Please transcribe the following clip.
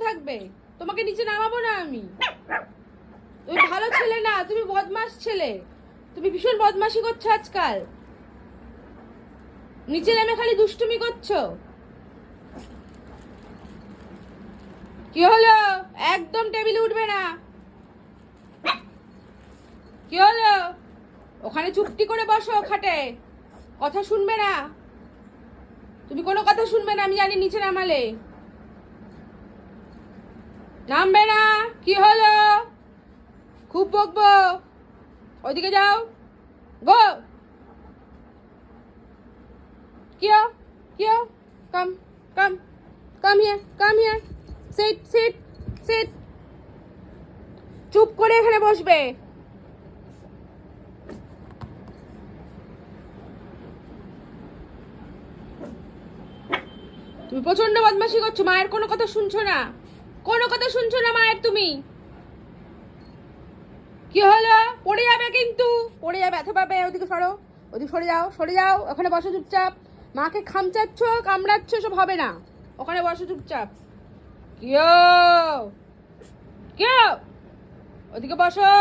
থাকবে, তোমাকে নিচে নামাবো না আমি। তুমি ভালো ছেলে না, তুমি বদমাস ছেলে, তুমি ভীষণ বদমাশি করছো আজকাল, নিচে নেমে খালি দুষ্টুমি করছো। কি হলো? একদম টেবিলে উঠবে না। কি হলো? ওখানে চুপটি করে বসো খাটে, কথা শুনবে না, তুমি কোনো কথা শুনবে না, আমি জানি নিচে নামালে নামবে না। কি হলো? খুব বকবো, ওইদিকে যাও, গো। কিয়া কিয়া come come come here, come here, sit sit sit. চুপ করে এখানে বসবে। তুমি প্রচন্ড বদমাশি করছো, মায়ের কোনো কথা শুনছো না, কোনো কথা শুনছো না মায়ের তুমি। কি হলো? পড়ে যাবে কিন্তু, পড়ে যাবে, ব্যথা পাবে। ওদিকে সরো, ওদিকে সরে যাও, সরে যাও, ওখানে বসো চুপচাপ। মাকে খামচাচ্ছ, কামড়াচ্ছ, সব হবে না, ওখানে বসো চুপচাপ। কিও কিও, ওদিকে বসো।